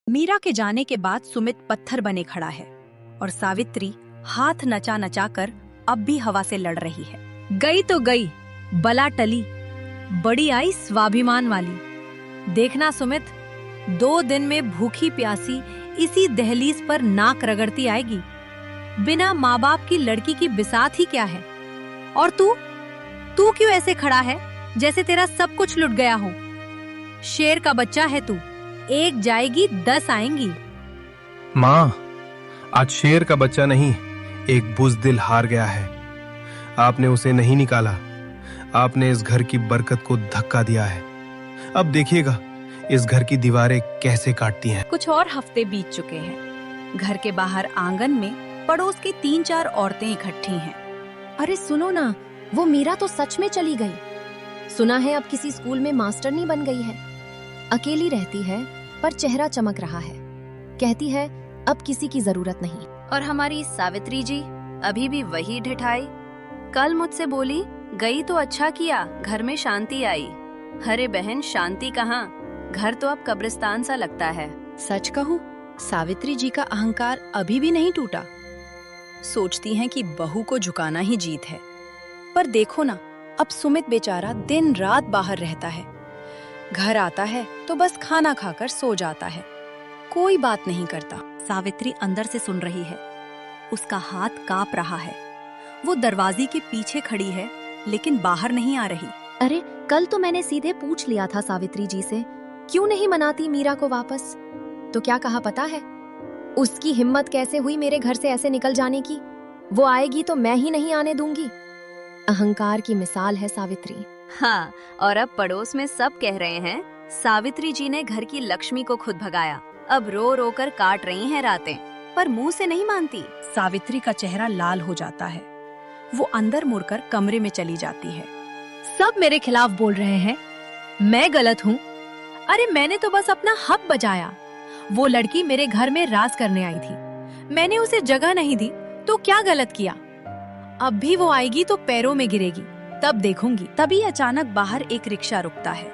मीरा के जाने के बाद सुमित पत्थर बने खड़ा है और सावित्री हाथ नचा नचा कर अब भी हवा से लड़ रही है। गई तो गई, बला टली, बड़ी आई स्वाभिमान वाली। देखना सुमित, 2 दिन में भूखी प्यासी इसी दहलीज पर नाक रगड़ती आएगी। बिना माँ बाप की लड़की की बिसात ही क्या है। और तू क्यों ऐसे खड़ा है जैसे तेरा सब कुछ लुट गया हो? शेर का बच्चा है तू, 1 जाएगी 10 आएंगी। माँ, आज शेर का बच्चा नहीं, एक बुज़दिल हार गया है। आपने उसे नहीं निकाला, आपने इस घर की बरकत को धक्का दिया है। अब देखिएगा इस घर की दीवारें कैसे काटती हैं। कुछ और हफ्ते बीत चुके हैं। घर के बाहर आंगन में पड़ोस की 3-4 औरतें इकट्ठी हैं। अरे सुनो ना, वो मीरा तो सच में चली गई। सुना है अब किसी स्कूल में मास्टरनी बन गई है। अकेली रहती है पर चेहरा चमक रहा है। कहती है अब किसी की जरूरत नहीं। और हमारी सावित्री जी अभी भी वही ढिठाई। कल मुझसे बोली, गई तो अच्छा किया, घर में शांति आई। अरे बहन, शांति कहाँ, घर तो अब कब्रिस्तान सा लगता है। सच कहूँ, सावित्री जी का अहंकार अभी भी नहीं टूटा। सोचती हैं कि बहू को झुकाना ही जीत है। पर देखो ना, अब सुमित बेचारा दिन रात बाहर रहता है। घर आता है तो बस खाना खाकर सो जाता है, कोई बात नहीं करता। सावित्री अंदर से सुन रही है, उसका हाथ कांप रहा है। वो दरवाजे के पीछे खड़ी है लेकिन बाहर नहीं आ रही। अरे कल तो मैंने सीधे पूछ लिया था सावित्री जी से, क्यों नहीं मनाती मीरा को वापस। तो क्या कहा पता है? उसकी हिम्मत कैसे हुई मेरे घर से ऐसे निकल जाने की। वो आएगी तो मैं ही नहीं आने दूंगी। अहंकार की मिसाल है सावित्री। हाँ, और अब पड़ोस में सब कह रहे हैं सावित्री जी ने घर की लक्ष्मी को खुद भगाया। अब रो रो कर काट रही हैं रातें, पर मुंह से नहीं मानती। सावित्री का चेहरा लाल हो जाता है। वो अंदर मुड़कर कमरे में चली जाती है। सब मेरे खिलाफ बोल रहे हैं, मैं गलत हूँ। अरे मैंने तो बस अपना हक बजाया। वो लड़की मेरे घर में राज करने आई थी, मैंने उसे जगह नहीं दी तो क्या गलत किया? अब भी वो आएगी तो पैरों में गिरेगी, तब देखूंगी। तभी अचानक बाहर एक रिक्शा रुकता है।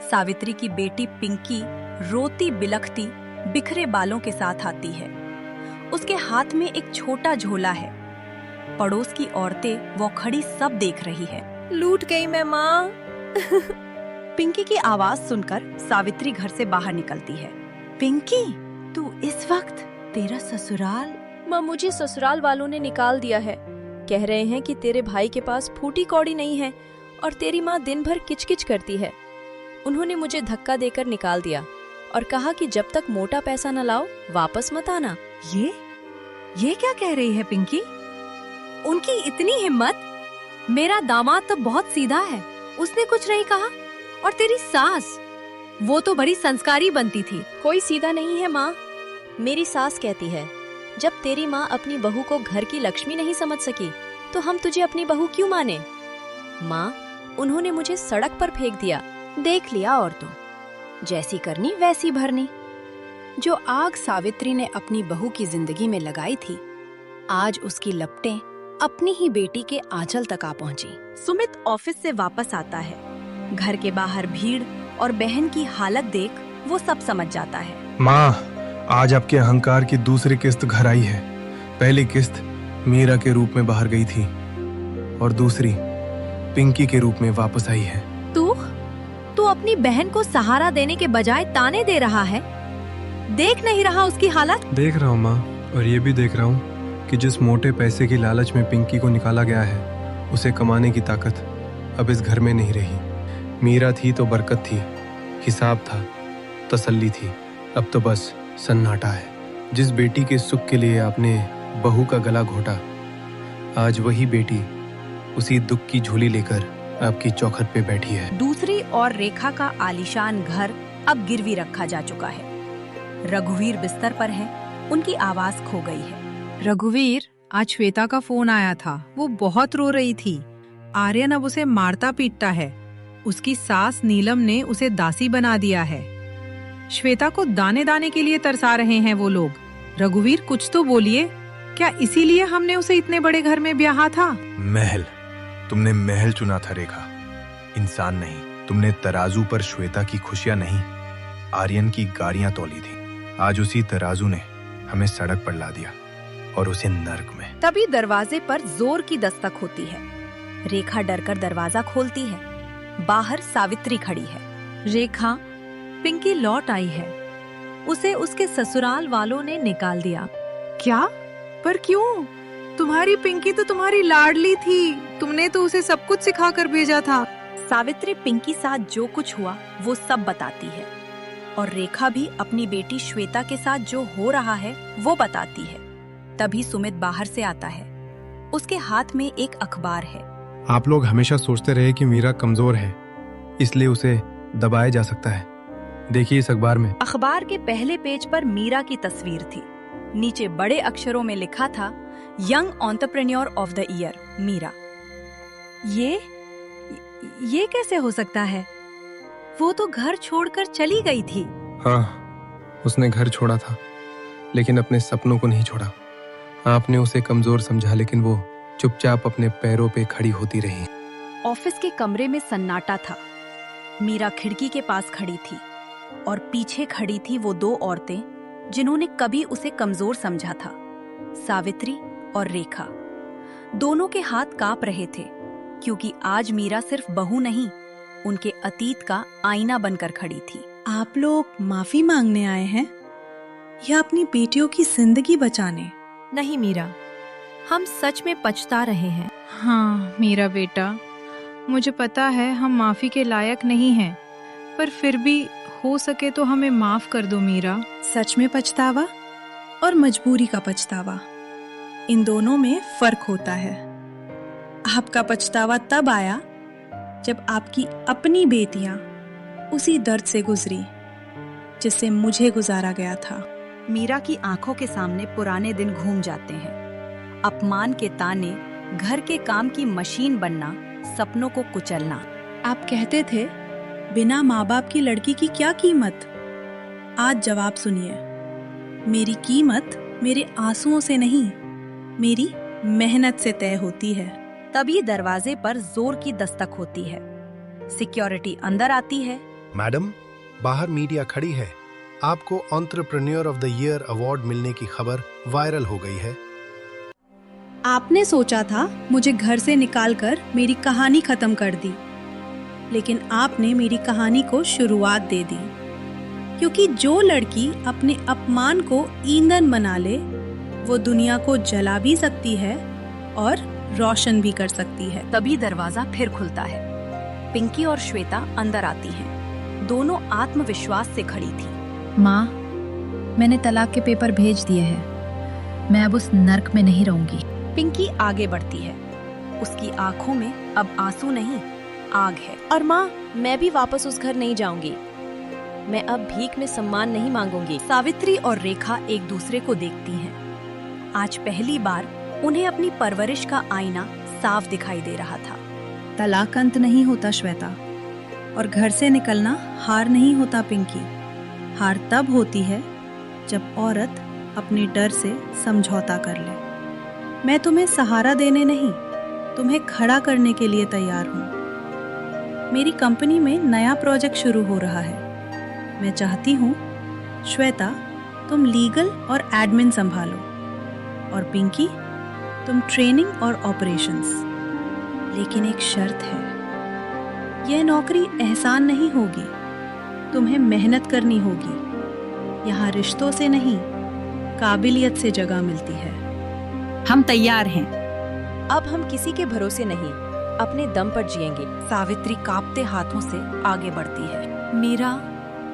सावित्री की बेटी पिंकी रोती बिलखती बिखरे बालों के साथ आती है। उसके हाथ में एक छोटा झोला है। पड़ोस की औरतें वो खड़ी सब देख रही है। लूट गई मैं माँ। पिंकी की आवाज सुनकर सावित्री घर से बाहर निकलती है। पिंकी, तू इस वक्त? तेरा ससुराल? माँ, मुझे ससुराल वालों ने निकाल दिया है। कह रहे हैं कि तेरे भाई के पास फूटी कौड़ी नहीं है और तेरी माँ दिन भर किचकिच करती है। उन्होंने मुझे धक्का देकर निकाल दिया और कहा कि जब तक मोटा पैसा न लाओ वापस मत आना। ये क्या कह रही है पिंकी? उनकी इतनी हिम्मत? मेरा दामाद तो बहुत सीधा है, उसने कुछ नहीं कहा। और तेरी सास, वो तो बड़ी संस्कारी बनती थी। कोई सीधा नहीं है माँ। मेरी सास कहती है, जब तेरी माँ अपनी बहू को घर की लक्ष्मी नहीं समझ सकी तो हम तुझे अपनी बहू क्यों माने? माँ, उन्होंने मुझे सड़क पर फेंक दिया। देख लिया औरतों, जैसी करनी वैसी भरनी। जो आग सावित्री ने अपनी बहू की जिंदगी में लगाई थी, आज उसकी लपटें अपनी ही बेटी के आंचल तक आ पहुंची। सुमित ऑफिस से वापस आता है। घर के बाहर भीड़ और बहन की हालत देख वो सब समझ जाता है। माँ, आज आपके अहंकार की दूसरी किस्त घर आई है। पहली किस्त मीरा के रूप में बाहर गई थी और दूसरी पिंकी के रूप में वापस आई है। तू अपनी बहन को सहारा देने के बजाय ताने दे रहा है। देख नहीं रहा उसकी हालत? देख रहा हूँ माँ, और ये भी देख रहा हूँ कि जिस मोटे पैसे की लालच में पिंकी को निकाला गया है, उसे कमाने की ताकत अब इस घर में नहीं रही। मीरा थी तो बरकत थी, हिसाब था, तसल्ली थी। अब तो बस सन्नाटा है। जिस बेटी के सुख के लिए आपने बहू का गला घोटा, आज वही बेटी उसी दुख की झोली लेकर आपकी चौखट पे बैठी है। दूसरी ओर रेखा का आलीशान घर अब गिरवी रखा जा चुका है। रघुवीर बिस्तर पर है, उनकी आवाज खो गई है। रघुवीर, आज श्वेता का फोन आया था। वो बहुत रो रही थी। आर्यन अब उसे मारता पीटता है। उसकी सास नीलम ने उसे दासी बना दिया है। श्वेता को दाने दाने के लिए तरसा रहे हैं वो लोग। रघुवीर, कुछ तो बोलिए। क्या इसीलिए हमने उसे इतने बड़े घर में ब्याहा था? महल, तुमने महल चुना था रेखा, इंसान नहीं। तुमने तराजू पर श्वेता की खुशियां नहीं, आर्यन की गाड़ियां तौली थी। आज उसी तराजू ने हमें सड़क पर ला दिया और उसे नर्क में। तभी दरवाजे पर जोर की दस्तक होती है। रेखा डरकर दरवाजा खोलती है। बाहर सावित्री खड़ी है। रेखा, पिंकी लौट आई है। उसे उसके ससुराल वालों ने निकाल दिया। क्या? पर क्यों? तुम्हारी पिंकी तो तुम्हारी लाडली थी। तुमने तो उसे सब कुछ सिखाकर भेजा था। सावित्री पिंकी साथ जो कुछ हुआ वो सब बताती है और रेखा भी अपनी बेटी श्वेता के साथ जो हो रहा है वो बताती है। तभी सुमित बाहर से आता है। उसके हाथ में एक अखबार है। आप लोग हमेशा सोचते रहे कि मीरा कमजोर है, इसलिए उसे दबाया जा सकता है। देखिए इस अखबार में। अखबार के पहले पेज पर मीरा की तस्वीर थी। नीचे बड़े अक्षरों में लिखा था, young entrepreneur of the year Meera. ये कैसे हो सकता है? वो तो घर छोड़कर चली गई थी। हाँ, उसने घर छोड़ा था, लेकिन अपने सपनों को नहीं छोड़ा। आपने उसे कमजोर समझा, लेकिन वो चुपचाप अपने पैरों पे खड़ी होती रही। ऑफिस के कमरे में सन्नाटा था। मीरा खिड़की के पास खड़ी थी और पीछे खड़ी थी वो दो औरतें जिन्होंने कभी उसे कमजोर समझा था, सावित्री और रेखा। दोनों के हाथ कांप रहे थे क्योंकि आज मीरा सिर्फ बहू नहीं, उनके अतीत का आईना बनकर खड़ी थी। आप लोग माफी मांगने आए हैं या अपनी बेटियों की जिंदगी बचाने? नहीं मीरा, हम सच में पछता रहे हैं। हाँ मेरा बेटा, मुझे पता है हम माफी के लायक नहीं हैं, पर फिर भी हो सके तो हमें माफ कर दो मीरा। सच में पछतावा और मजबूरी का पछतावा, इन दोनों में फर्क होता है। आपका पछतावा तब आया जब आपकी अपनी बेटियां उसी दर्द से गुजरी जिससे मुझे गुजारा गया था। मीरा की आंखों के सामने पुराने दिन घूम जाते हैं। अपमान के ताने, घर के काम की मशीन बनना, सपनों को कुचलना। आप कहते थे बिना माँ बाप की लड़की की क्या कीमत? आज जवाब सुनिए। मेरी कीमत मेरे आंसुओं से नहीं, मेरी मेहनत से तय होती है। तभी दरवाजे पर जोर की दस्तक होती है। सिक्योरिटी अंदर आती है। मैडम, बाहर मीडिया खड़ी है। आपको entrepreneur of the year award मिलने की खबर वायरल हो गई है। आपने सोचा था मुझे घर से निकालकर मेरी कहानी खत्म कर दी, लेकिन आपने मेरी कहानी को शुरुआत दे दी। क्योंकि जो लड़की अपने अपमान को ईंधन बना ले, वो दुनिया को जला भी सकती है और रोशन भी कर सकती है। तभी दरवाजा फिर खुलता है। पिंकी और श्वेता अंदर आती हैं। दोनों आत्मविश्वास से खड़ी थी। माँ, मैंने तलाक के पेपर भेज दिए हैं। मैं अब उस नर्क में नहीं रहूंगी। पिंकी आगे बढ़ती है। उसकी आंखों में अब आंसू नहीं, आग है। और माँ, मैं भी वापस उस घर नहीं जाऊंगी। मैं अब भीख में सम्मान नहीं मांगूंगी। सावित्री और रेखा एक दूसरे को देखती हैं। आज पहली बार उन्हें अपनी परवरिश का आईना साफ दिखाई दे रहा था। तलाक अंत नहीं होता श्वेता, और घर से निकलना हार नहीं होता पिंकी। हार तब होती है जब औरत अपने डर से समझौता कर ले। मैं तुम्हें सहारा देने नहीं, तुम्हें खड़ा करने के लिए तैयार हूँ। मेरी कंपनी में नया प्रोजेक्ट शुरू हो रहा है। मैं चाहती हूँ श्वेता, तुम लीगल और एडमिन संभालो, और पिंकी तुम ट्रेनिंग और ऑपरेशंस। लेकिन एक शर्त है, यह नौकरी एहसान नहीं होगी, तुम्हें मेहनत करनी होगी। यहाँ रिश्तों से नहीं, काबिलियत से जगह मिलती है। हम तैयार हैं। अब हम किसी के भरोसे नहीं, अपने दम पर जिएंगे। सावित्री कांपते हाथों से आगे बढ़ती है। मीरा,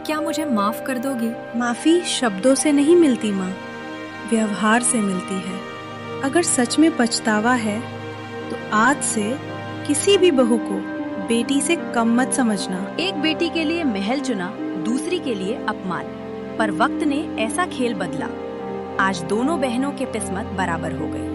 क्या मुझे माफ कर दोगी? माफी शब्दों से नहीं मिलती माँ, व्यवहार से मिलती है। अगर सच में पछतावा है तो आज से किसी भी बहू को बेटी से कम मत समझना। एक बेटी के लिए महल चुना, दूसरी के लिए अपमान। पर वक्त ने ऐसा खेल बदला। आज दोनों बहनों के किस्मत बराबर हो गई।